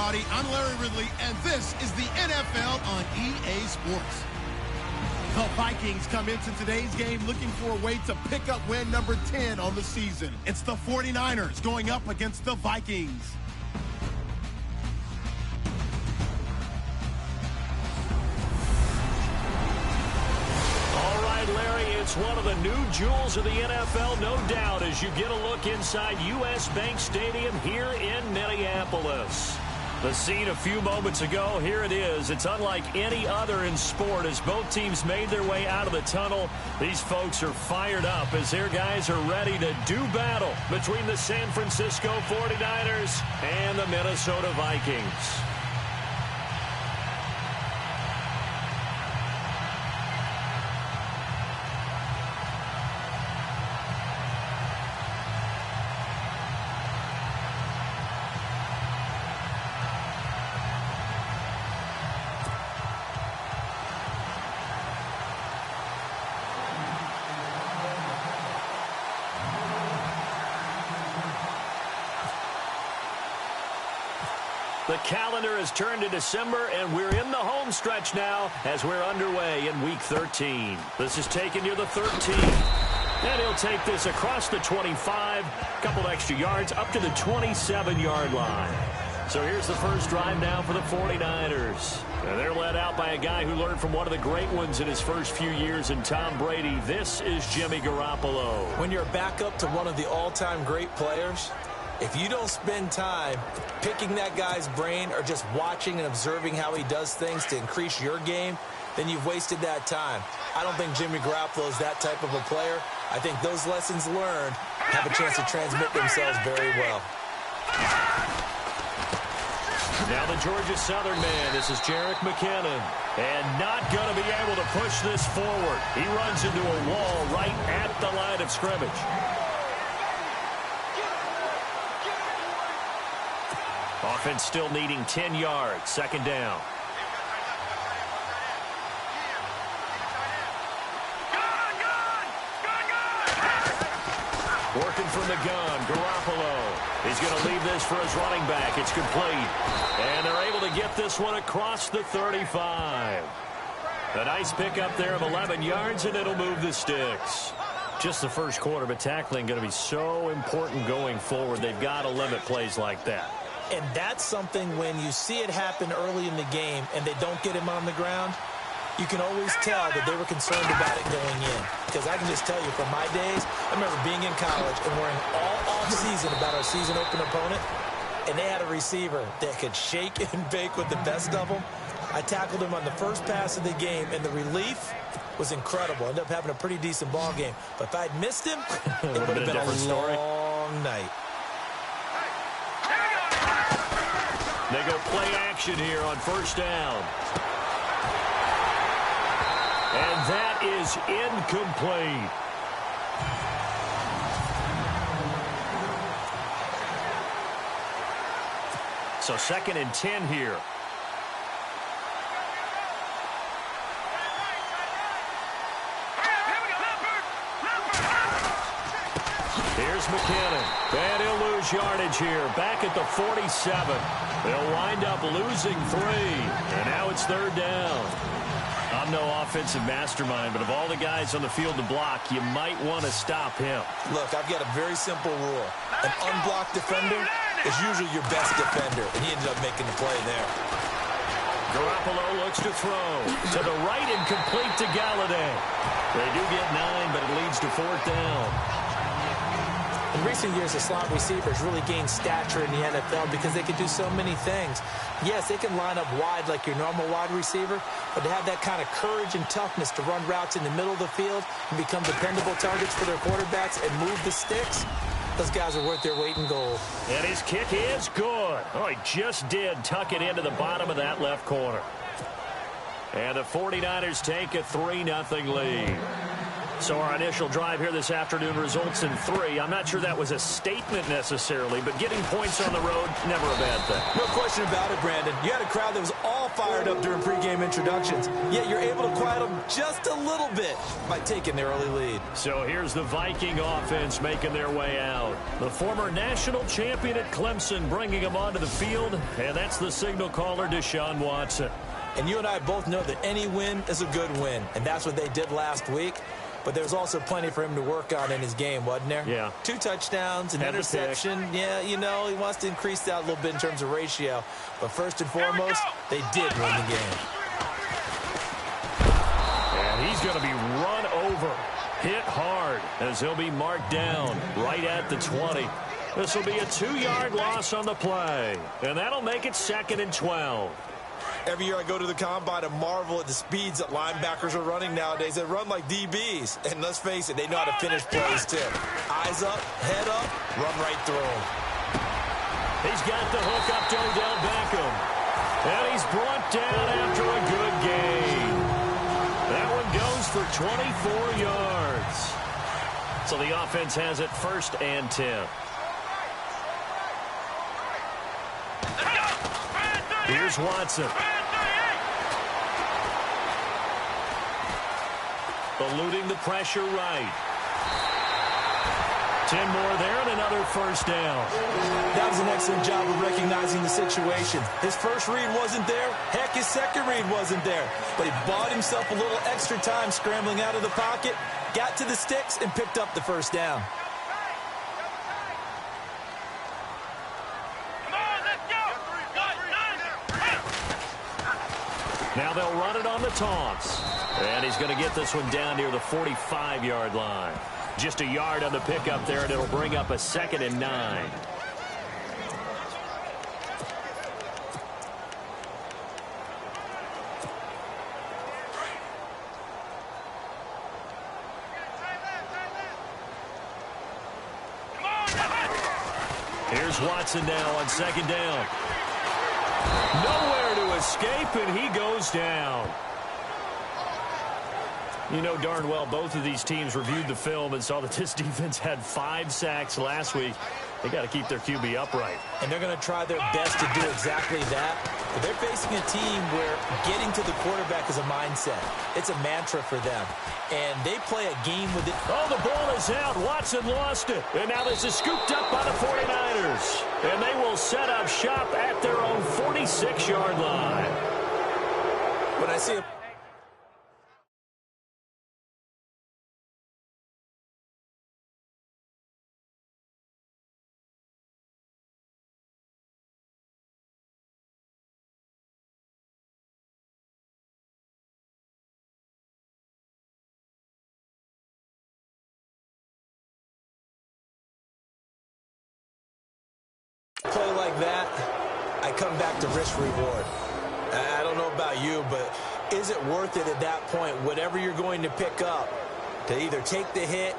everybody. I'm Larry Ridley, and this is the NFL on EA Sports. The Vikings come into today's game looking for a way to pick up win number 10 on the season. It's the 49ers going up against the Vikings. All right, Larry, it's one of the new jewels of the NFL, no doubt, as you get a look inside U.S. Bank Stadium here in Minneapolis. The scene a few moments ago, here it is. It's unlike any other in sport as both teams made their way out of the tunnel. These folks are fired up as their guys are ready to do battle between the San Francisco 49ers and the Minnesota Vikings. The calendar has turned to December, and we're in the home stretch now as we're underway in Week 13. This is taken near the 13. And he'll take this across the 25, a couple extra yards, up to the 27-yard line. So here's the first drive now for the 49ers. And they're led out by a guy who learned from one of the great ones in his first few years in Tom Brady. This is Jimmy Garoppolo. When you're back up to one of the all-time great players, if you don't spend time picking that guy's brain or just watching and observing how he does things to increase your game, then you've wasted that time. I don't think Jimmy Garoppolo is that type of a player. I think those lessons learned have a chance to transmit themselves very well. Now the Georgia Southern man, this is Jerick McKinnon. And not going to be able to push this forward. He runs into a wall right at the line of scrimmage. Offense still needing 10 yards. Second down. Working from the gun, Garoppolo. He's going to leave this for his running back. It's complete. And they're able to get this one across the 35. A nice pickup there of 11 yards, and it'll move the sticks. Just the first quarter, but tackling going to be so important going forward. They've got to limit plays like that. And that's something when you see it happen early in the game and they don't get him on the ground, you can always tell that they were concerned about it going in. Because I can just tell you from my days, I remember being in college and worrying all off-season about our season open opponent, and they had a receiver that could shake and bake with the best of them. I tackled him on the first pass of the game, and the relief was incredible. Ended up having a pretty decent ball game. But if I'd missed him, it would have been a long night. They go play action here on first down. And that is incomplete. So second and 10 here. Here's McKinnon. And he'll lose yardage here. Back at the 47. They'll wind up losing 3. And now it's third down. I'm no offensive mastermind, but of all the guys on the field to block, you might want to stop him. Look, I've got a very simple rule. An unblocked defender is usually your best defender, and he ended up making the play there. Garoppolo looks to throw. To the right and complete to Galladay. They do get 9, but it leads to fourth down. In recent years, the slot receivers really gained stature in the NFL because they can do so many things. Yes, they can line up wide like your normal wide receiver, but to have that kind of courage and toughness to run routes in the middle of the field and become dependable targets for their quarterbacks and move the sticks, those guys are worth their weight in gold. And his kick is good. Oh, he just did tuck it into the bottom of that left corner. And the 49ers take a 3-0 lead. So our initial drive here this afternoon results in 3. I'm not sure that was a statement necessarily, but getting points on the road, never a bad thing. No question about it, Brandon. You had a crowd that was all fired up during pregame introductions, yet you're able to quiet them just a little bit by taking the early lead. So here's the Viking offense making their way out. The former national champion at Clemson bringing them onto the field, and that's the signal caller, Deshaun Watson. And you and I both know that any win is a good win, and that's what they did last week. But there's also plenty for him to work on in his game, wasn't there? Yeah. 2 touchdowns, an interception. Yeah, you know, he wants to increase that a little bit in terms of ratio. But first and foremost, they did win the game. And he's going to be run over, hit hard, as he'll be marked down right at the 20. This will be a 2-yard loss on the play. And that'll make it 2nd and 12. Every year I go to the combine and marvel at the speeds that linebackers are running nowadays. They run like DBs. And let's face it, they know how to finish plays too. Eyes up, head up, run right through them. He's got the hook up to Odell Beckham. And he's brought down after a good gain. That one goes for 24 yards. So the offense has it 1st and 10. Here's Watson. Eluding the pressure right. 10 more there and another 1st down. That was an excellent job of recognizing the situation. His first read wasn't there. Heck, his second read wasn't there. But he bought himself a little extra time scrambling out of the pocket, got to the sticks, and picked up the 1st down. Now they'll run it on the toss. And he's going to get this one down near the 45-yard line. Just a yard on the pickup there, and it'll bring up a 2nd and 9. Here's Watson now on 2nd down. Nowhere to escape, and he goes down. You know darn well both of these teams reviewed the film and saw that this defense had 5 sacks last week. They got to keep their QB upright. And they're going to try their best to do exactly that. But they're facing a team where getting to the quarterback is a mindset. It's a mantra for them. And they play a game with it. Oh, the ball is out. Watson lost it. And now this is scooped up by the 49ers. And they will set up shop at their own 46-yard line. When I see a play like that, I come back to risk reward. I don't know about you, but is it worth it at that point, whatever you're going to pick up, to either take the hit,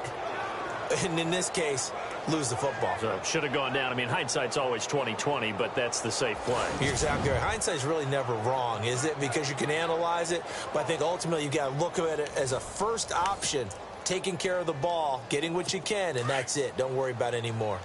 and in this case, lose the football? So should have gone down. I mean, hindsight's always 20/20, but that's the safe play. You're exactly right. Hindsight's really never wrong, is it? Because you can analyze it, but I think ultimately you've got to look at it as a first option, taking care of the ball, getting what you can, and that's it. Don't worry about any more.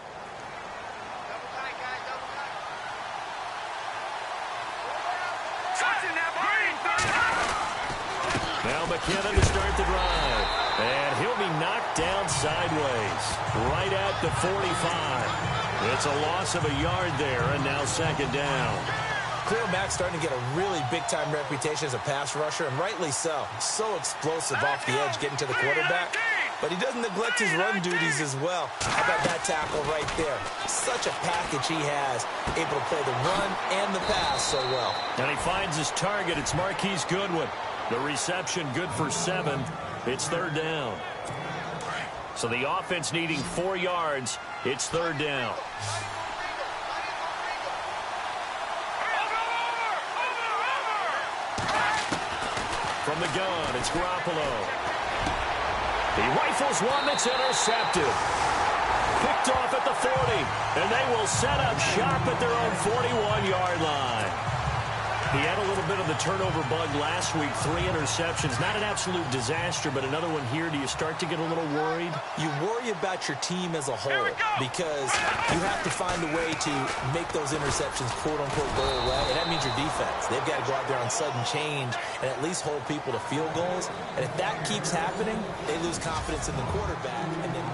Now McKinnon to start the drive. And he'll be knocked down sideways. Right at the 45. It's a loss of a yard there, and now 2nd down. Khalil Mack's starting to get a really big-time reputation as a pass rusher, and rightly so. So explosive off the edge getting to the quarterback. But he doesn't neglect his run duties as well. How about that tackle right there? Such a package he has, able to play the run and the pass so well. And he finds his target. It's Marquise Goodwin. The reception good for 7. It's 3rd down. So the offense needing 4 yards. It's 3rd down. From the gun, it's Garoppolo. He rifles one that's intercepted. Picked off at the 40. And they will set up shop at their own 41-yard line. He had a little bit of the turnover bug last week, 3 interceptions. Not an absolute disaster, but another one here. Do you start to get a little worried? You worry about your team as a whole because you have to find a way to make those interceptions, quote-unquote, go away, and that means your defense. They've got to go out there on sudden change and at least hold people to field goals. And if that keeps happening, they lose confidence in the quarterback, and then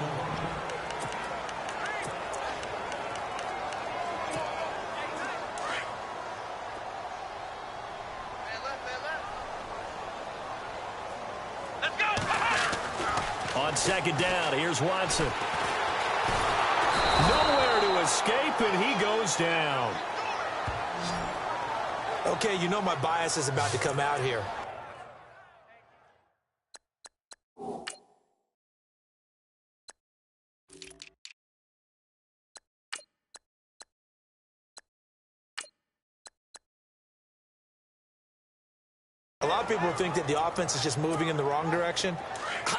on second down, here's Watson. Nowhere to escape, and he goes down. okay, you know my bias is about to come out here. A lot of people think that the offense is just moving in the wrong direction.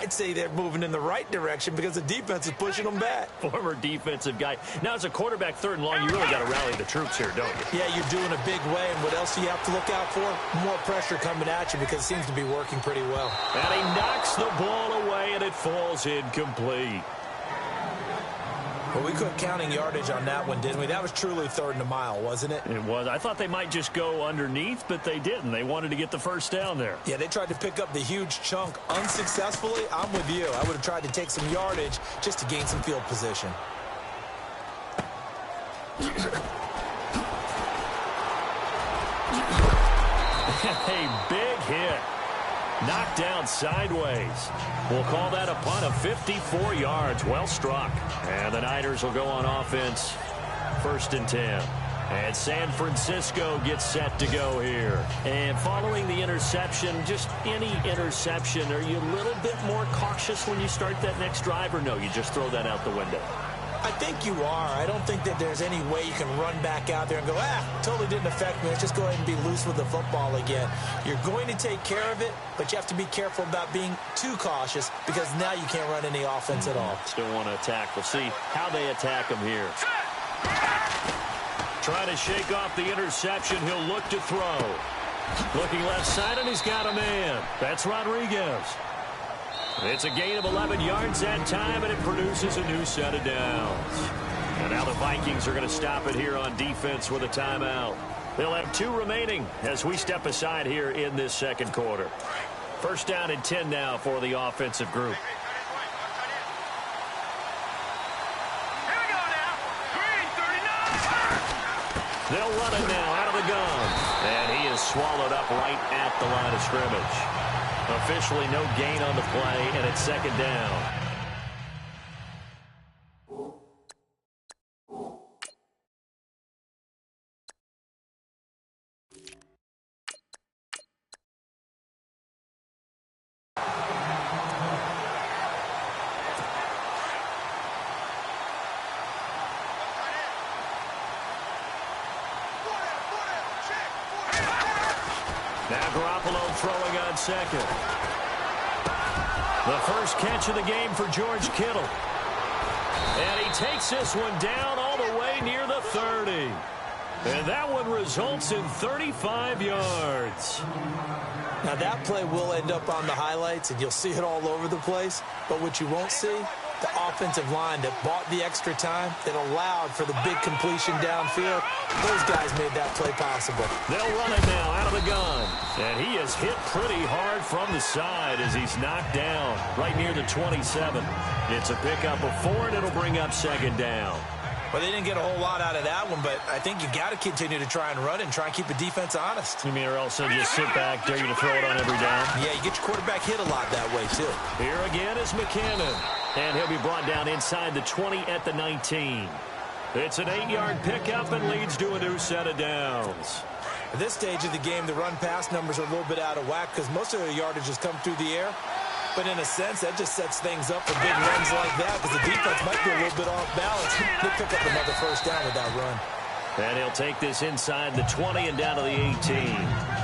I'd say they're moving in the right direction because the defense is pushing them back. Former defensive guy. Now, as a quarterback, 3rd and long, you really got to rally the troops here, don't you? Yeah, you're doing a big way, and what else do you have to look out for? More pressure coming at you because it seems to be working pretty well. And he knocks the ball away, and it falls incomplete. Well, we quit counting yardage on that one, didn't we? That was truly 3rd and a mile, wasn't it? It was. I thought they might just go underneath, but they didn't. They wanted to get the first down there. Yeah, they tried to pick up the huge chunk unsuccessfully. I'm with you. I would have tried to take some yardage just to gain some field position. A big hit. Knocked down sideways. We'll call that a punt of 54 yards. Well struck. And the Niners will go on offense. 1st and 10. And San Francisco gets set to go here. And following the interception, just any interception, are you a little bit more cautious when you start that next drive, or no, you just throw that out the window? I think you are. I don't think that there's any way you can run back out there and go, totally didn't affect me. Let's just go ahead and be loose with the football again. You're going to take care of it, but you have to be careful about being too cautious because now you can't run any offense at all. Still want to attack. We'll see how they attack him here. Trying to shake off the interception. He'll look to throw. Looking left side, and he's got a man. That's Rodriguez. It's a gain of 11 yards that time, and it produces a new set of downs. And now the Vikings are going to stop it here on defense with a timeout. They'll have 2 remaining as we step aside here in this second quarter. 1st down and 10 now for the offensive group. They'll run it now out of the gun. And he is swallowed up right at the line of scrimmage. Officially no gain on the play, and it's 2nd down. Now Garoppolo throwing on second. The first catch of the game for George Kittle. And he takes this one down all the way near the 30. And that one results in 35 yards. Now that play will end up on the highlights, and you'll see it all over the place. But what you won't see, the offensive line that bought the extra time, that allowed for the big completion downfield, those guys made that play possible. They'll run it now out of the gun. And he is hit pretty hard from the side as he's knocked down right near the 27. It's a pickup of 4, and it'll bring up 2nd down. Well, they didn't get a whole lot out of that one, but I think you got to continue to try and run it and try and keep the defense honest. You mean, or else just sit back, dare you to throw it on every down? Yeah, you get your quarterback hit a lot that way, too. Here again is McKinnon. And he'll be brought down inside the 20 at the 19. It's an 8-yard pickup and leads to a new set of downs. At this stage of the game, the run-pass numbers are a little bit out of whack because most of the yardage has come through the air. But in a sense, that just sets things up for big runs like that because the defense might be a little bit off balance. They'll pick up another first down with that run. And he'll take this inside the 20 and down to the 18.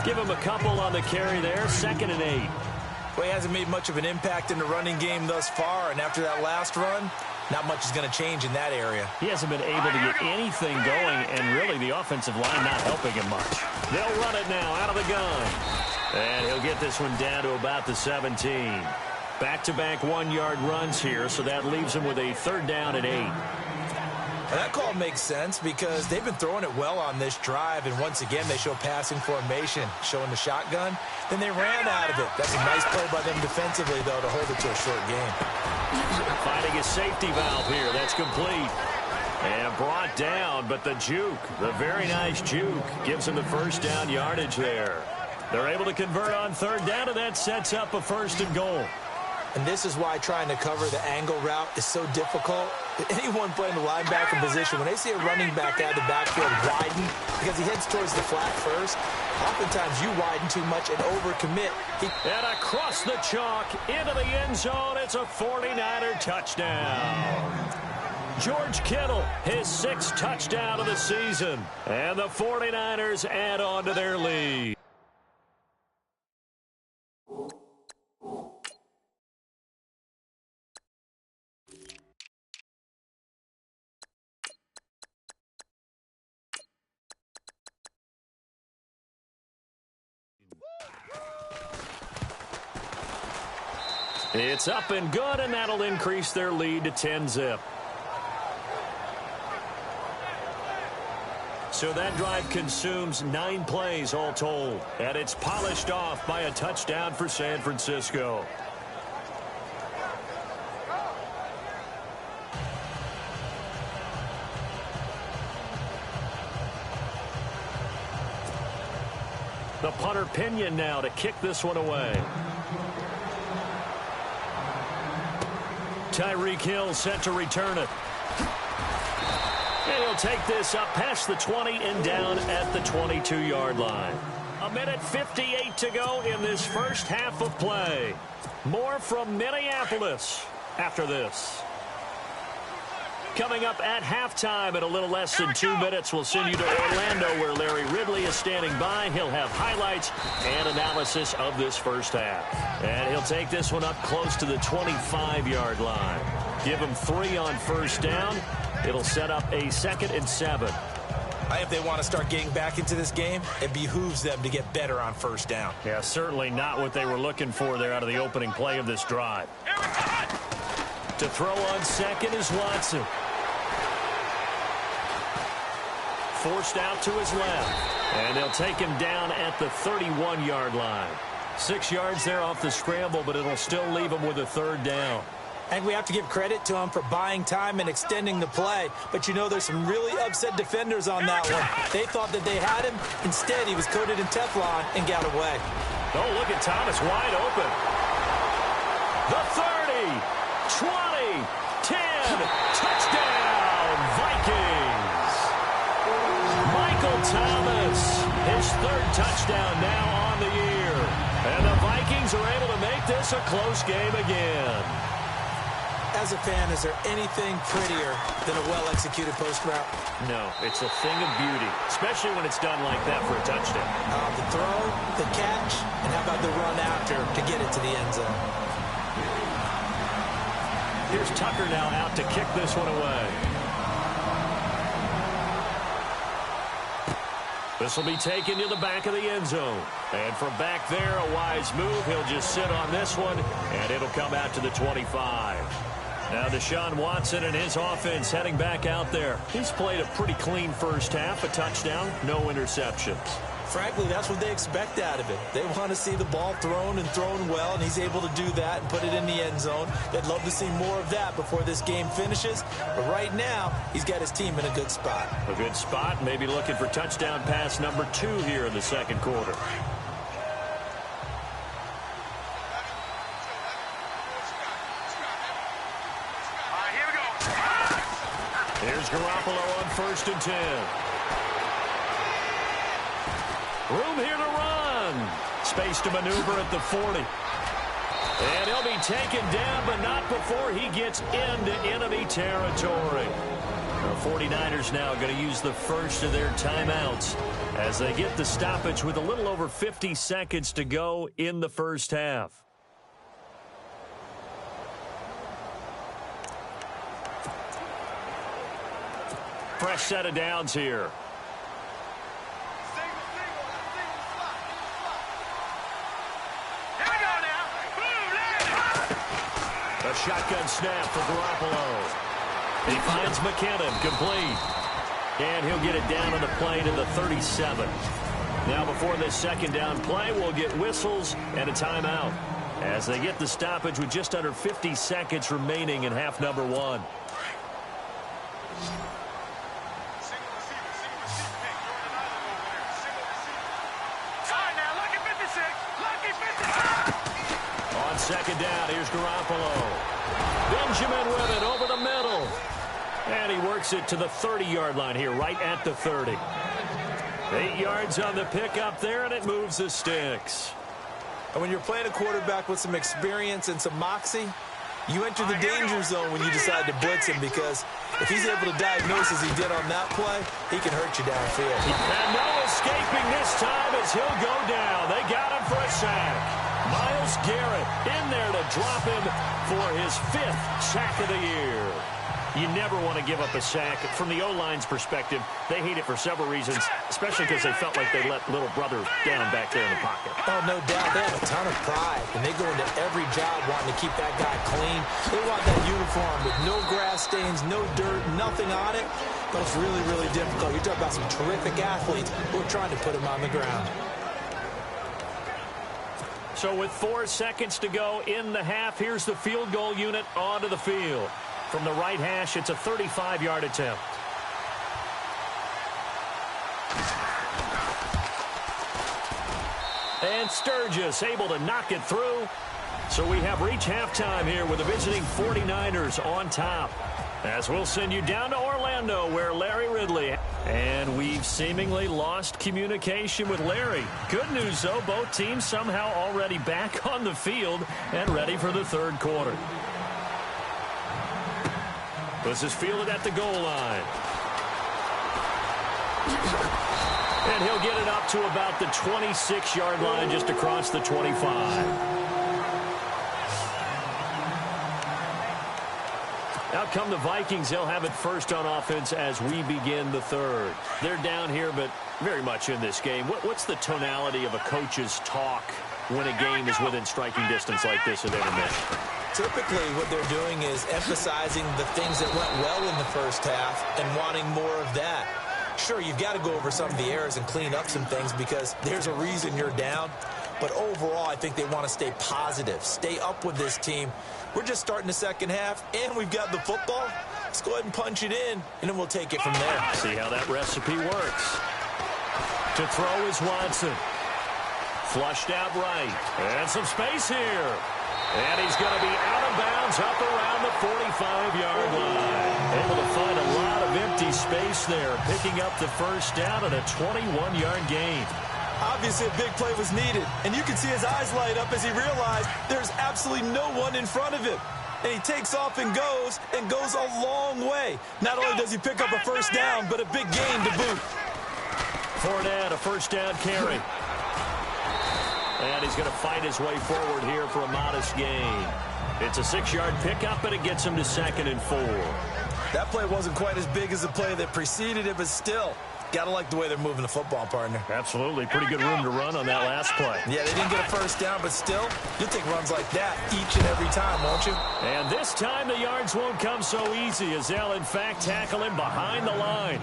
Give him a couple on the carry there. 2nd and 8. Well, he hasn't made much of an impact in the running game thus far, and after that last run, not much is going to change in that area. He hasn't been able to get anything going, and really the offensive line not helping him much. They'll run it now out of the gun. And he'll get this one down to about the 17. Back-to-back one-yard runs here, so that leaves him with a 3rd down and 8. And that call makes sense because they've been throwing it well on this drive, and once again they show passing formation, showing the shotgun. Then they ran out of it. That's a nice play by them defensively, though, to hold it to a short game. Finding a safety valve here. That's complete. And brought down, but the juke, the very nice juke, gives him the 1st down yardage there. They're able to convert on 3rd down, and that sets up a 1st and goal. And this is why trying to cover the angle route is so difficult. Anyone playing the linebacker position, when they see a running back out of the backfield widen, because he heads towards the flat first, oftentimes you widen too much and overcommit. And across the chalk, into the end zone, it's a 49er touchdown. George Kittle, his 6th touchdown of the season. And the 49ers add on to their lead. It's up and good, and that'll increase their lead to 10-zip. So that drive consumes 9 plays all told, and it's polished off by a touchdown for San Francisco. The punter Pinion now to kick this one away. Tyreek Hill set to return it. And he'll take this up past the 20 and down at the 22-yard line. 1:58 to go in this first half of play. More from Minneapolis after this. Coming up at halftime in a little less than 2 minutes, we'll send you to Orlando where Larry Ridley is standing by. He'll have highlights and analysis of this first half. And he'll take this one up close to the 25-yard line. Give him 3 on 1st down. It'll set up a 2nd and 7. If they want to start getting back into this game, it behooves them to get better on 1st down. Yeah, certainly not what they were looking for there out of the opening play of this drive. To throw on 2nd is Watson. Forced out to his left. And they'll take him down at the 31-yard line. 6 yards there off the scramble, but it'll still leave him with a 3rd down. And we have to give credit to him for buying time and extending the play. But you know there's some really upset defenders on that one. They thought that they had him. Instead, he was coated in Teflon and got away. Oh, look at Thomas wide open. The 30, 20, 10, touchdown, Vikings. Michael Thomas, his 3rd touchdown now on the year. And the Vikings are able to make this a close game again. As a fan, is there anything prettier than a well-executed post route? No, it's a thing of beauty, especially when it's done like that for a touchdown. The throw, the catch, and how about the run after to get it to the end zone? Here's Tucker now out to kick this one away. This will be taken to the back of the end zone. And from back there, a wise move. He'll just sit on this one, and it'll come out to the 25. Now Deshaun Watson and his offense heading back out there. He's played a pretty clean first half, a touchdown, no interceptions. Frankly, that's what they expect out of it. They want to see the ball thrown and thrown well, and he's able to do that and put it in the end zone. They'd love to see more of that before this game finishes. But right now, he's got his team in a good spot. A good spot, maybe looking for touchdown pass number 2 here in the 2nd quarter. Here's Garoppolo on 1st and 10. Room here to run. Space to maneuver at the 40. And he'll be taken down, but not before he gets into enemy territory. The 49ers now going to use the first of their timeouts as they get the stoppage with a little over 50 seconds to go in the first half. Fresh set of downs here. A shotgun snap for Garoppolo. He finds McKinnon, complete. And he'll get it down on the play to the 37. Now before this second down play, we'll get whistles and a timeout as they get the stoppage with just under 50 seconds remaining in half number one. On second down, here's Garoppolo. Benjamin with it over the middle. And he works it to the 30-yard line here, right at the 30. 8 yards on the pickup there, and it moves the sticks. And when you're playing a quarterback with some experience and some moxie, you enter the danger zone when you decide to blitz him, because if he's able to diagnose as he did on that play, he can hurt you downfield. And no escaping this time as he'll go down. They got him for a sack. Myles Garrett in there to drop him for his 5th sack of the year. You never want to give up a sack. From the O-line's perspective, they hate it for several reasons, especially because they felt like they let little brother down back there in the pocket. Oh, no doubt. They have a ton of pride, and they go into every job wanting to keep that guy clean. They want that uniform with no grass stains, no dirt, nothing on it. But it's really, really difficult. You're talking about some terrific athletes who are trying to put him on the ground. So with 4 seconds to go in the half, here's the field goal unit onto the field. From the right hash, it's a 35-yard attempt. And Sturgis able to knock it through. So we have reached halftime here with the visiting 49ers on top. As we'll send you down to Orlando, where Larry Ridley. And we've seemingly lost communication with Larry. Good news, though, both teams somehow already back on the field and ready for the third quarter. This is fielded at the goal line. And he'll get it up to about the 26-yard line, just across the 25. Out come the Vikings. They'll have it first on offense as we begin the third. They're down here, but very much in this game. What's the tonality of a coach's talk when a game is within striking distance like this at intermission? Typically, what they're doing is emphasizing the things that went well in the first half and wanting more of that. Sure, you've got to go over some of the errors and clean up some things because there's a reason you're down. But overall, I think they want to stay positive, stay up with this team. We're just starting the second half, and we've got the football. Let's go ahead and punch it in, and then we'll take it from there. See how that recipe works. To throw is Watson. Flushed out right. And some space here. And he's going to be out of bounds up around the 45-yard line. Able to find a lot of empty space there, picking up the first down and a 21-yard gain. Obviously, a big play was needed, and you can see his eyes light up as he realized there's absolutely no one in front of him. And he takes off and goes a long way. Not only does he pick up a first down, but a big gain to boot. Fournette, a first down carry. And he's going to fight his way forward here for a modest gain. It's a 6-yard pickup, and it gets him to 2nd and 4. That play wasn't quite as big as the play that preceded it, but still, got to like the way they're moving the football, partner. Absolutely. Pretty good room to run on that last play. Yeah, they didn't get a first down, but still, you'll take runs like that each and every time, won't you? And this time the yards won't come so easy as they'll, in fact, tackle him behind the line.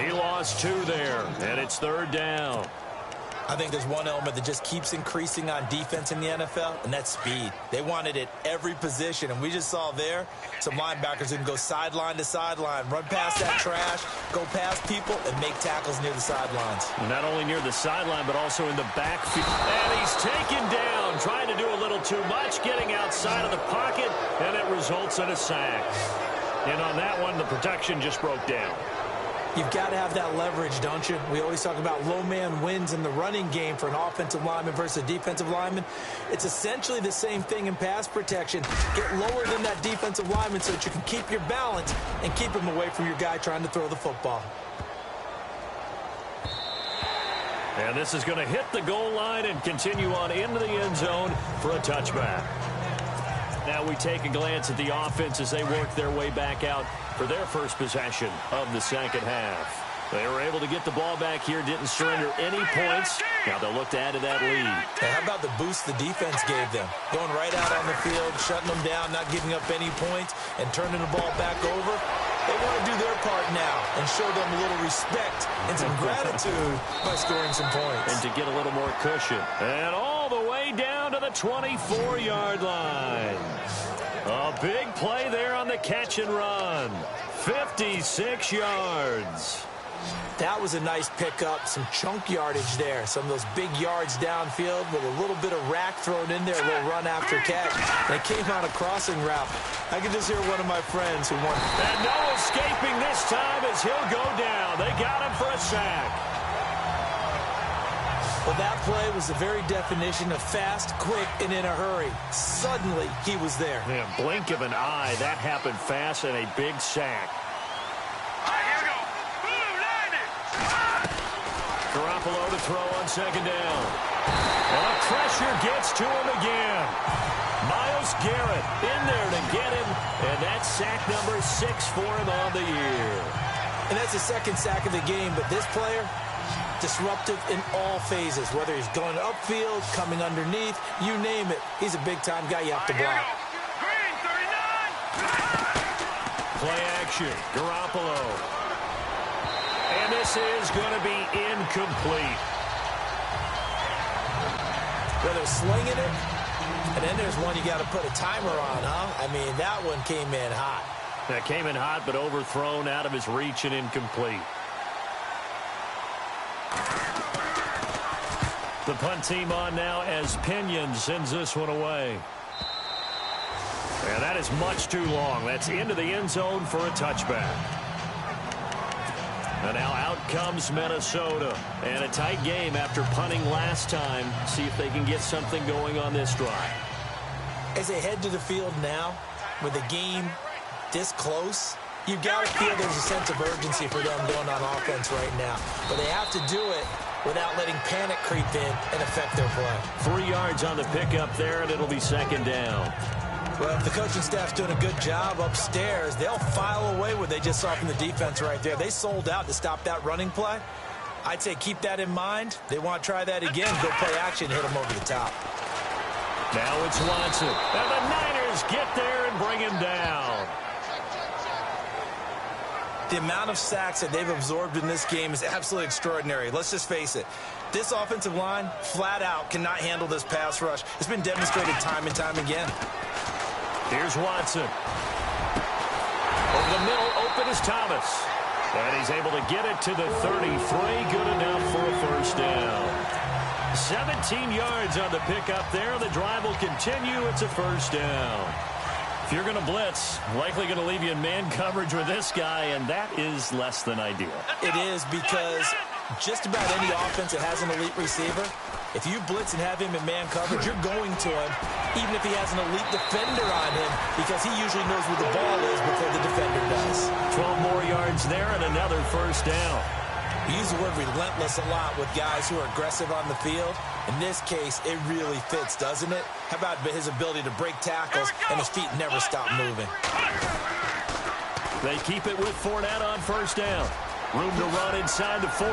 He lost 2 there, and it's 3rd down. I think there's one element that just keeps increasing on defense in the NFL, and that's speed. They want it at every position, and we just saw there some linebackers who can go sideline to sideline, run past that trash, go past people, and make tackles near the sidelines. Not only near the sideline, but also in the backfield. And he's taken down, trying to do a little too much, getting outside of the pocket, and it results in a sack. And on that one, the protection just broke down. You've got to have that leverage, don't you? We always talk about low man wins in the running game for an offensive lineman versus a defensive lineman. It's essentially the same thing in pass protection. Get lower than that defensive lineman so that you can keep your balance and keep him away from your guy trying to throw the football. And this is going to hit the goal line and continue on into the end zone for a touchback. Now we take a glance at the offense as they work their way back out for their first possession of the second half. They were able to get the ball back here, didn't surrender any points. Now they'll look to add to that lead. And how about the boost the defense gave them? Going right out on the field, shutting them down, not giving up any points, and turning the ball back over. They want to do their part now and show them a little respect and some gratitude by scoring some points. And to get a little more cushion. And all the way down to the 24-yard line. A big play there on the catch and run. 56 yards. That was a nice pickup, some chunk yardage there. Some of those big yards downfield with a little bit of rack thrown in there, a little run after catch. They came on a crossing route. I can just hear one of my friends who won. And no escaping this time as he'll go down. They got him for a sack. Well, that play was the very definition of fast, quick, and in a hurry. Suddenly, he was there. Man, blink of an eye, that happened fast and a big sack. Garoppolo to throw on second down. And the pressure gets to him again. Myles Garrett in there to get him. And that's sack number 6 for him on the year. And that's the second sack of the game. But this player, disruptive in all phases. Whether he's going upfield, coming underneath, you name it. He's a big-time guy you have to block. Play action. Garoppolo. And this is going to be incomplete. Well, they're slinging it, and then there's one you got to put a timer on, huh? I mean, that one came in hot. That came in hot, but overthrown out of his reach and incomplete. The punt team on now as Pinion sends this one away. And that is much too long. That's into the end zone for a touchback. And now out comes Minnesota. And a tight game after punting last time. See if they can get something going on this drive. As they head to the field now, with the game this close, you've got to feel there's a sense of urgency for them going on offense right now. But they have to do it without letting panic creep in and affect their play. 3 yards on the pickup there, and it'll be second down. Well, if the coaching staff's doing a good job upstairs, they'll file away what they just saw from the defense right there. They sold out to stop that running play. I'd say keep that in mind. They want to try that again, go play action, hit them over the top. Now it's Watson. And the Niners get there and bring him down. The amount of sacks that they've absorbed in this game is absolutely extraordinary. Let's just face it. This offensive line, flat out, cannot handle this pass rush. It's been demonstrated time and time again. Here's Watson. Over the middle, open is Thomas. And he's able to get it to the 33. Good enough for a first down. 17 yards on the pickup there. The drive will continue. It's a first down. If you're going to blitz, likely going to leave you in man coverage with this guy, and that is less than ideal. It is, because just about any offense that has an elite receiver, if you blitz and have him in man coverage, you're going to him, even if he has an elite defender on him, because he usually knows where the ball is before the defender does. 12 more yards there and another first down. We use the word relentless a lot with guys who are aggressive on the field. In this case, it really fits, doesn't it? How about his ability to break tackles and his feet never stop moving? They keep it with Fournette on first down. Room to run inside the 40.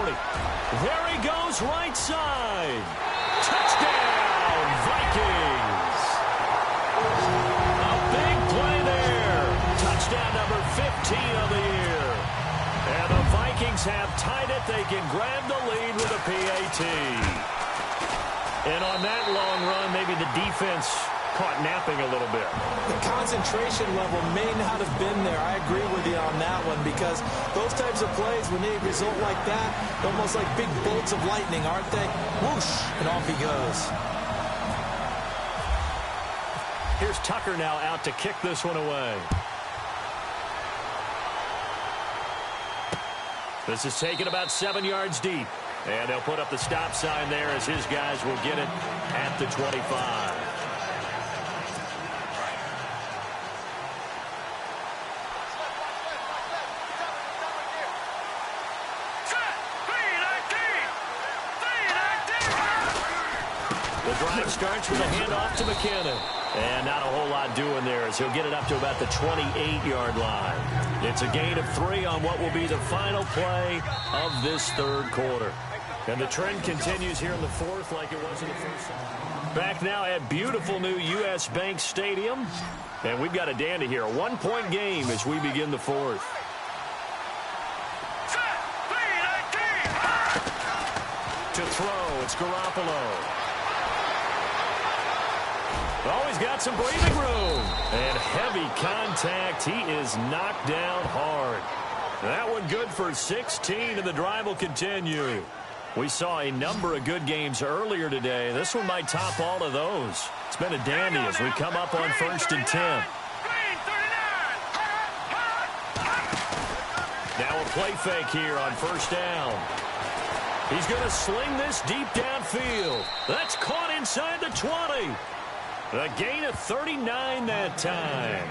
There he goes, right side. Touchdown, Vikings. A big play there. Touchdown number 15 of the year. And the Vikings have tied it. They can grab the lead with a PAT. And on that long run, maybe the defense caught napping a little bit. The concentration level may not have been there. I agree with you on that one, because those types of plays, when they result like that, they're almost like big bolts of lightning, aren't they? Whoosh, and off he goes. Here's Tucker now out to kick this one away. This is taken about 7 yards deep. And they'll put up the stop sign there as his guys will get it at the 25. The drive starts with a handoff to McKinnon. And not a whole lot doing there as he'll get it up to about the 28-yard line. It's a gain of 3 on what will be the final play of this third quarter. And the trend continues here in the fourth like it was in the first. Back now at beautiful new U.S. Bank Stadium. And we've got a dandy here. A 1-point game as we begin the fourth. To throw, it's Garoppolo. Oh, he's got some breathing room. And heavy contact. He is knocked down hard. That one good for 16, and the drive will continue. We saw a number of good games earlier today. This one might top all of those. It's been a dandy as we come up on 1st and 10. Now a play fake here on 1st down. He's going to sling this deep downfield. That's caught inside the 20. A gain of 39 that time.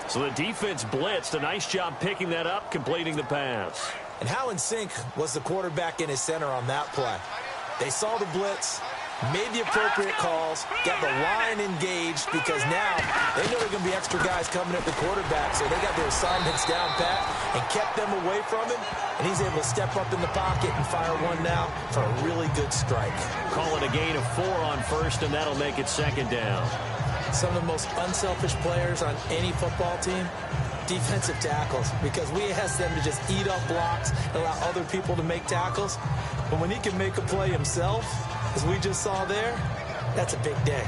So the defense blitzed. A nice job picking that up, completing the pass. And how in sync was the quarterback and his center on that play? They saw the blitz, made the appropriate calls, got the line engaged because now they know there are going to be extra guys coming at the quarterback, so they got their assignments down pat and kept them away from him, and he's able to step up in the pocket and fire one now for a really good strike. Call it a gain of 4 on 1st, and that'll make it 2nd down. Some of the most unselfish players on any football team, defensive tackles, because we ask them to just eat up blocks and allow other people to make tackles. But when he can make a play himself, as we just saw there, that's a big day.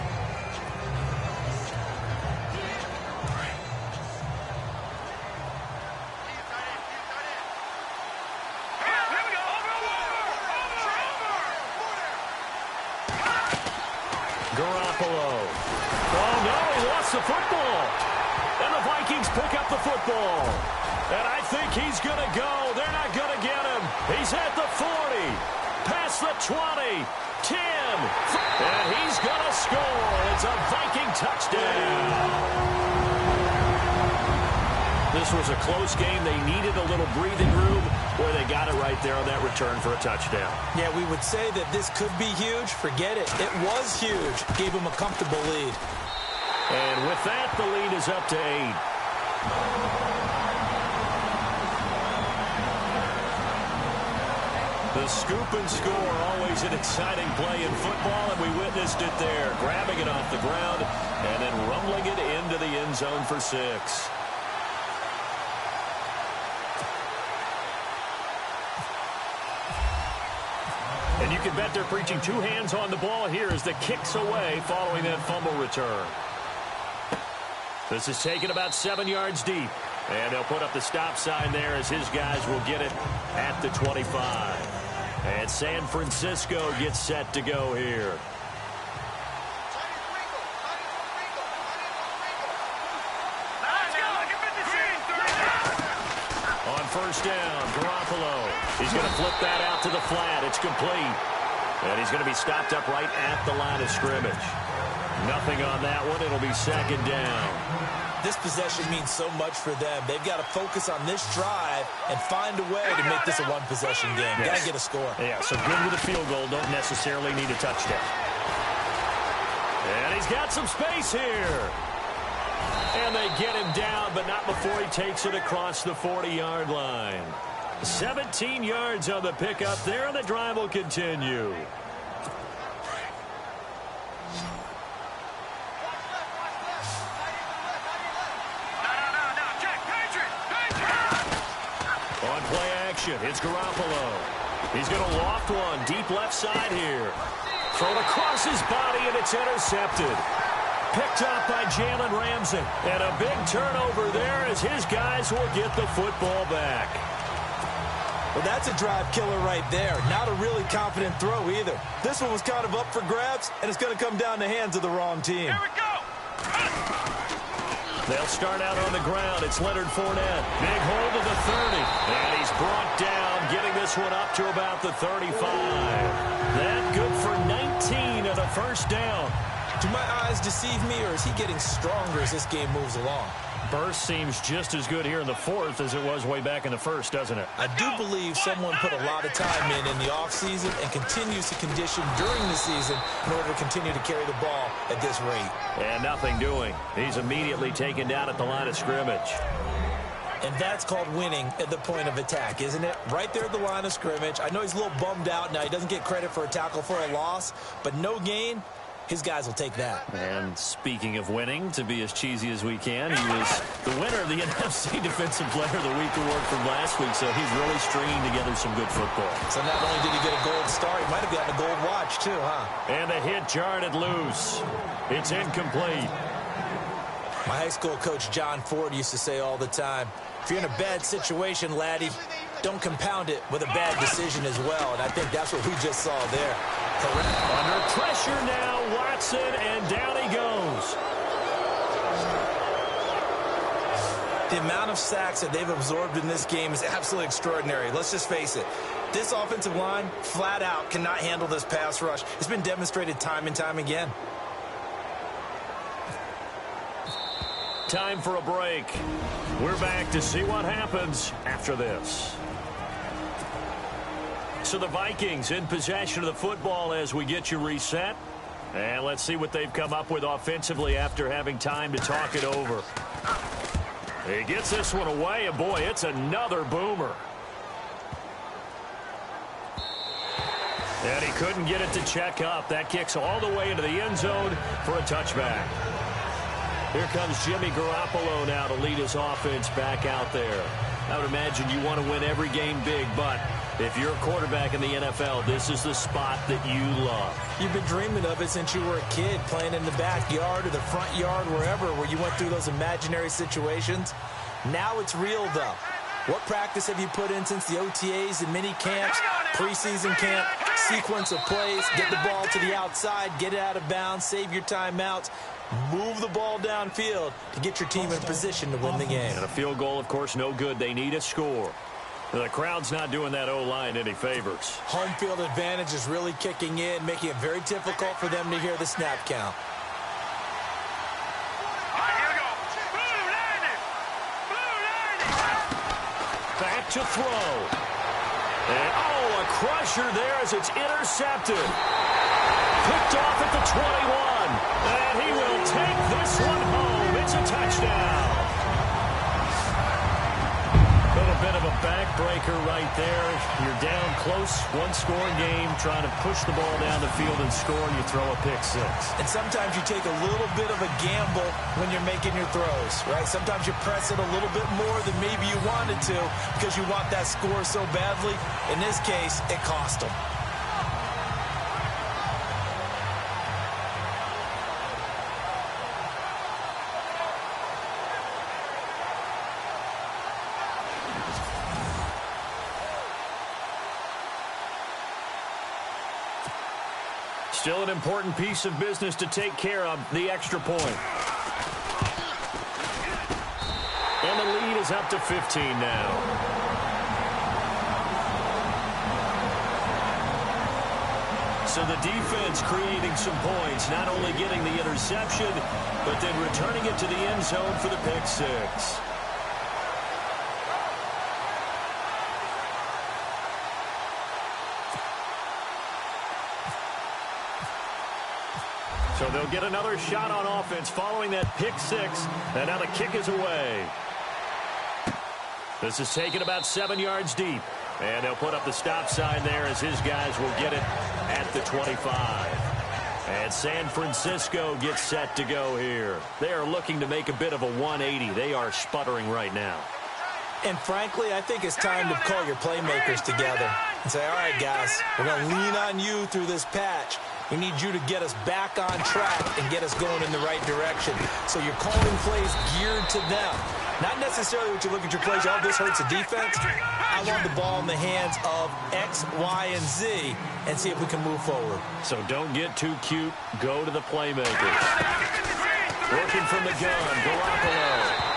Garoppolo. Oh, no, he lost the football. And the Vikings pick up the football. And I think he's going to go. They're not going to get him. He's at the 40. Past the 20. 10. And he's going to score. It's a Viking touchdown. This was a close game. They needed a little breathing room where they got it right there on that return for a touchdown. Yeah, we would say that this could be huge. Forget it. It was huge. Gave him a comfortable lead. And with that, the lead is up to 8. The scoop and score, always an exciting play in football, and we witnessed it there. Grabbing it off the ground and then rumbling it into the end zone for 6. And you can bet they're preaching 2 hands on the ball here as the kick's away following that fumble return. This is taken about 7 yards deep. And they'll put up the stop sign there as his guys will get it at the 25. And San Francisco gets set to go here. On 1st down, Garoppolo. He's going to flip that out to the flat. It's complete. And he's going to be stopped up right at the line of scrimmage. Nothing on that one. It'll be 2nd down. This possession means so much for them. They've got to focus on this drive and find a way to make this a one-possession game. Yes. Got to get a score. Yeah, so good with a field goal. Don't necessarily need a touchdown. And he's got some space here. And they get him down, but not before he takes it across the 40-yard line. 17 yards on the pickup there, and the drive will continue. On play action, it's Garoppolo. He's going to loft one deep left side here. Thrown across his body, and it's intercepted. Picked up by Jalen Ramsey. And a big turnover there as his guys will get the football back. Well, that's a drive killer right there. Not a really confident throw either. This one was kind of up for grabs, and it's going to come down the hands of the wrong team. Here we go. They'll start out on the ground. It's Leonard Fournette. Big hold of the 30. And he's brought down, getting this one up to about the 35. That good for 19 and a 1st down. Do my eyes deceive me, or is he getting stronger as this game moves along? burst seems just as good here in the fourth as it was way back in the first, doesn't it? I do believe someone put a lot of time in the offseason and continues to condition during the season in order to continue to carry the ball at this rate. And nothing doing. He's immediately taken down at the line of scrimmage. And that's called winning at the point of attack, isn't it? Right there at the line of scrimmage. I know he's a little bummed out now. He doesn't get credit for a tackle for a loss, but no gain. His guys will take that. And speaking of winning, to be as cheesy as we can, he was the winner of the NFC Defensive Player of the Week award from last week, so he's really stringing together some good football. So not only did he get a gold star, he might have gotten a gold watch too, huh? And the hit jarred it loose. It's incomplete. My high school coach, John Ford, used to say all the time, if you're in a bad situation, laddie, don't compound it with a bad decision as well. And I think that's what we just saw there. Correct. Under pressure now, Watson, and down he goes. The amount of sacks that they've absorbed in this game is absolutely extraordinary. Let's just face it. This offensive line, flat out, cannot handle this pass rush. It's been demonstrated time and time again. Time for a break. We're back to see what happens after this. So the Vikings in possession of the football as we get you reset. And let's see what they've come up with offensively after having time to talk it over. He gets this one away, and boy, it's another boomer. And he couldn't get it to check up. That kicks all the way into the end zone for a touchback. Here comes Jimmy Garoppolo now to lead his offense back out there. I would imagine you want to win every game big, but if you're a quarterback in the NFL, this is the spot that you love. You've been dreaming of it since you were a kid, playing in the backyard or the front yard, wherever, where you went through those imaginary situations. Now it's real, though. What practice have you put in since the OTAs and mini camps, preseason camp, sequence of plays, get the ball to the outside, get it out of bounds, save your timeouts, move the ball downfield to get your team in position to win the game. And a field goal, of course, no good. They need a score. The crowd's not doing that O-line any favors. Home field advantage is really kicking in, making it very difficult for them to hear the snap count. Back to throw. And, a crusher there as it's intercepted. Picked off at the 21. And he will take this one home. It's a touchdown. A little bit of a backbreaker right there. You're down close, one-score game, trying to push the ball down the field and score, and you throw a pick six. And sometimes you take a little bit of a gamble when you're making your throws, right? Sometimes you press it a little bit more than maybe you wanted to because you want that score so badly. In this case, it cost them. Still an important piece of business to take care of, the extra point. And the lead is up to 15 now. So the defense creating some points, not only getting the interception, but then returning it to the end zone for the pick six. So they'll get another shot on offense following that pick six. And now the kick is away. This is taken about 7 yards deep. And they'll put up the stop sign there as his guys will get it at the 25. And San Francisco gets set to go here. They are looking to make a bit of a 180. They are sputtering right now. And frankly, I think it's time to call your playmakers together and say, all right, guys, we're going to lean on you through this patch. We need you to get us back on track and get us going in the right direction. So you're calling plays geared to them. Not necessarily what you look at your plays, oh, this hurts the defense. I want the ball in the hands of X, Y, and Z and see if we can move forward. So don't get too cute. Go to the playmakers. Working from the gun, Garoppolo.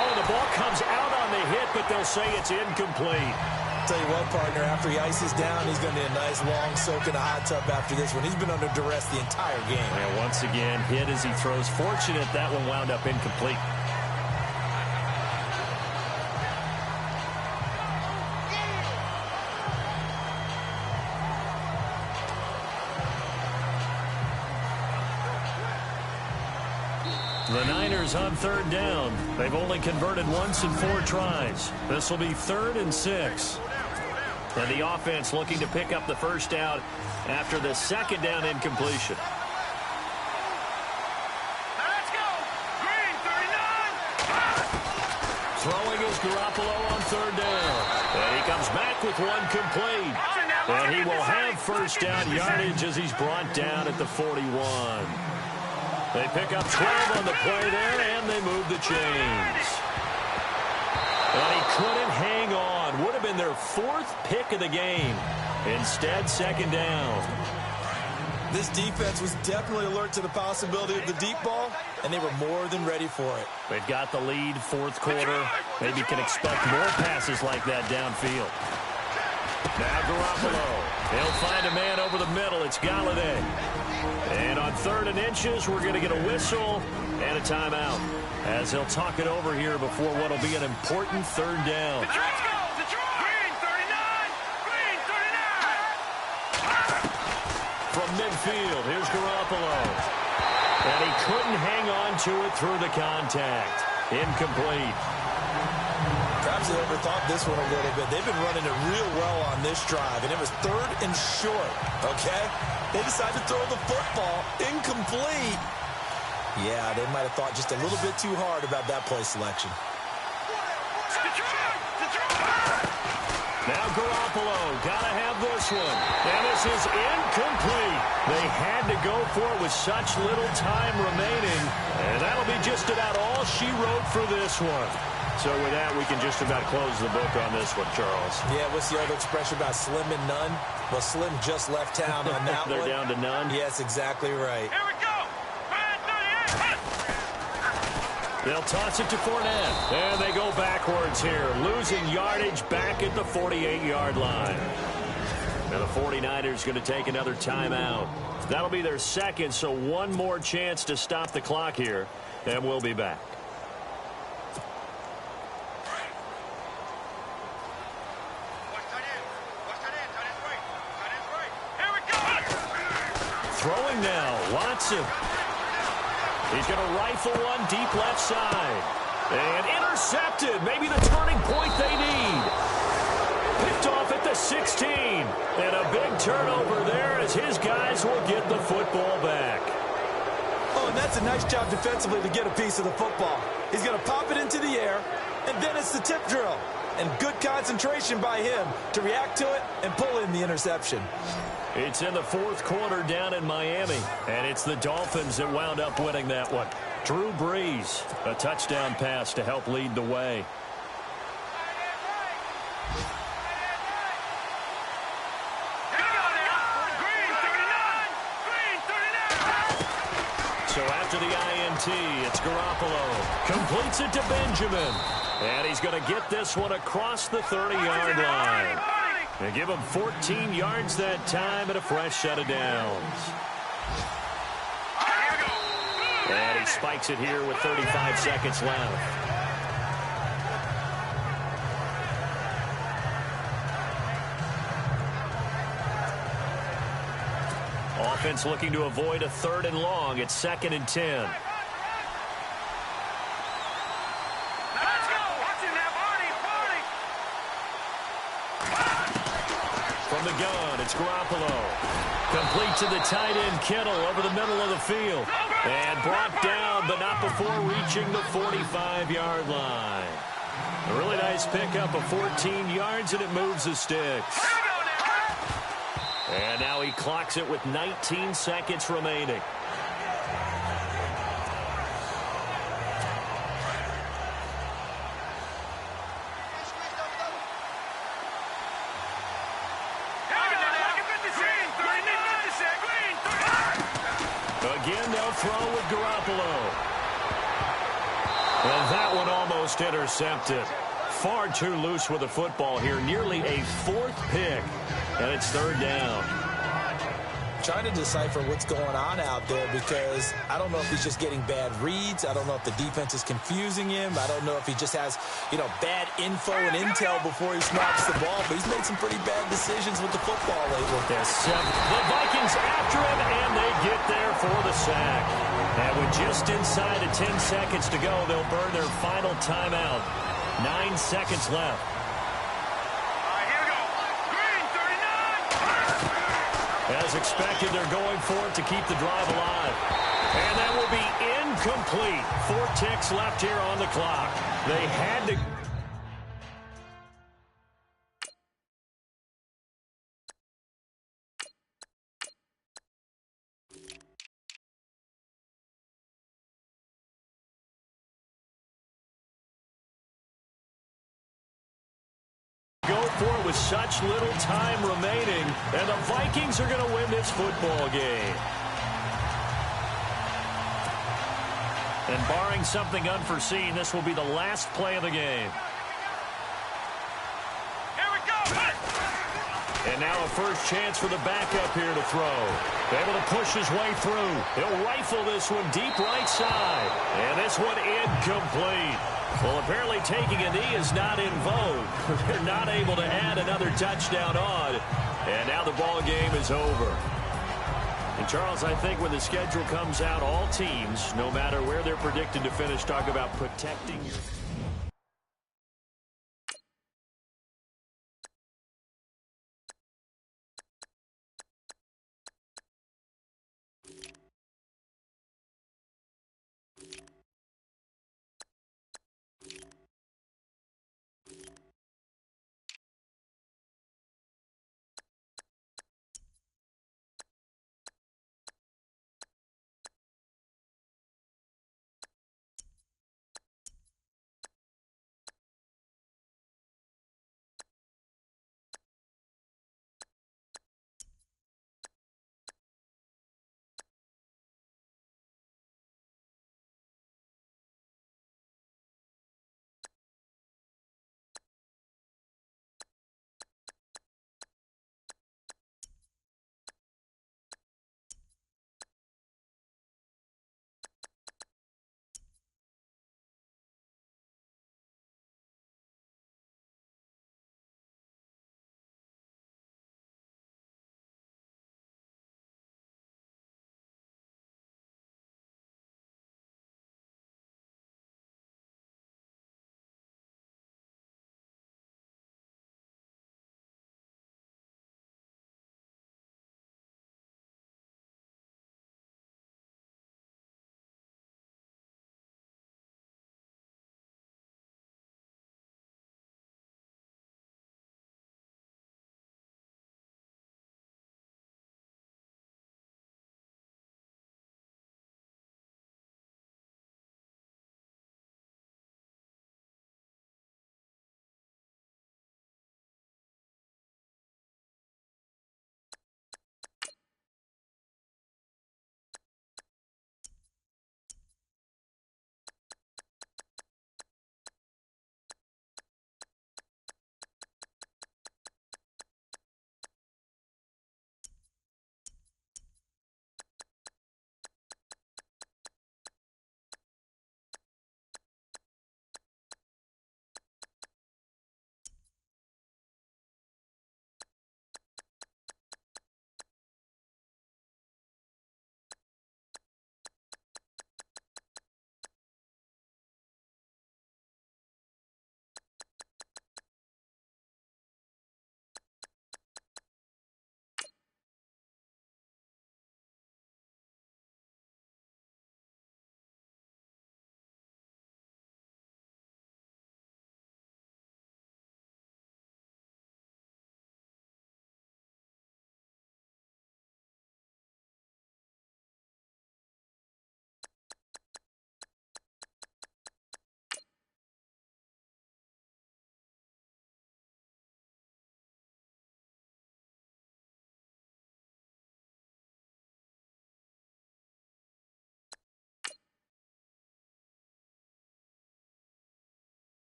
Oh, the ball comes out on the hit, but they'll say it's incomplete. Tell you what, partner, after he ices down, he's going to need a nice long soak in a hot tub after this one. He's been under duress the entire game. And once again, hit as he throws. Fortunate that one wound up incomplete. The Niners on third down. They've only converted once in 4 tries. This will be 3rd and 6. And the offense looking to pick up the first down after the 2nd down incompletion. Let's go. Green 39. Throwing is Garoppolo on 3rd down. And he comes back with one complete. And he will have first down yardage as he's brought down at the 41. They pick up 12 on the play there, and they move the chains. And he couldn't hang on. Would have been their 4th pick of the game. Instead, 2nd down. This defense was definitely alert to the possibility of the deep ball, and they were more than ready for it. They've got the lead, 4th quarter. Maybe can expect more passes like that downfield. Now Garoppolo. He'll find a man over the middle. It's Galladay. And on 3rd and inches, we're going to get a whistle and a timeout, as he'll talk it over here before what will be an important 3rd down. Let's go. Detroit. Green 39. Green 39. From midfield, here's Garoppolo. And he couldn't hang on to it through the contact. Incomplete. Perhaps they overthought this one a little bit. They've been running it real well on this drive, and it was 3rd and short, okay? They decided to throw the football incomplete. Yeah, they might have thought just a little bit too hard about that play selection. Now Garoppolo, gotta have this one. And this is incomplete. They had to go for it with such little time remaining. And that'll be just about all she wrote for this one. So with that, we can just about close the book on this one, Charles. Yeah, what's the other expression about slim and none? Well, Slim just left town on that They're one. down to none? Yes, exactly right. Here we go. Green 38. They'll toss it to Fournette. And they go backwards here, losing yardage back at the 48-yard line. Now the 49ers going to take another timeout. That'll be their 2nd, so one more chance to stop the clock here, and we'll be back. Throwing now, Watson. He's going to rifle one deep left side. And intercepted, maybe the turning point they need. Picked off at the 16. And a big turnover there as his guys will get the football back. Oh, and that's a nice job defensively to get a piece of the football. He's going to pop it into the air, and then it's the tip drill. And good concentration by him to react to it and pull in the interception. It's in the 4th quarter down in Miami, and it's the Dolphins that wound up winning that one. Drew Brees, a touchdown pass to help lead the way. So after the INT, it's Garoppolo. Completes it to Benjamin. And he's going to get this one across the 30-yard line. They give him 14 yards that time and a fresh set of downs. And he spikes it here with 35 seconds left. Offense looking to avoid a 3rd and long. It's 2nd and 10. From the gun, it's Garoppolo. Complete to the tight end, Kittle, over the middle of the field. And brought down, but not before reaching the 45-yard line. A really nice pickup of 14 yards, and it moves the sticks. And now he clocks it with 19 seconds remaining. Again, they'll throw with Garoppolo. And that one almost intercepted. Far too loose with the football here. Nearly a 4th pick. And it's 3rd down. trying to decipher what's going on out there because I don't know if he's just getting bad reads. I don't know if the defense is confusing him. I don't know if he just has, bad info and intel before he snaps the ball. But he's made some pretty bad decisions with the football lately. Yes, the Vikings after him, and they get there for the sack. And with just inside of 10 seconds to go, they'll burn their final timeout. 9 seconds left. As expected, they're going for it to keep the drive alive. And that will be incomplete. 4 ticks left here on the clock. They had to... go for it with such little time remaining, and the Vikings are going to win this football game. And barring something unforeseen, this will be the last play of the game. Here we go. And now a first chance for the backup here to throw. Able to push his way through. He'll rifle this one deep right side. And this one incomplete. Well, apparently taking a knee is not in vogue. They're not able to add another touchdown on. And now the ball game is over. And, Charles, I think when the schedule comes out, all teams, no matter where they're predicted to finish, talk about protecting your...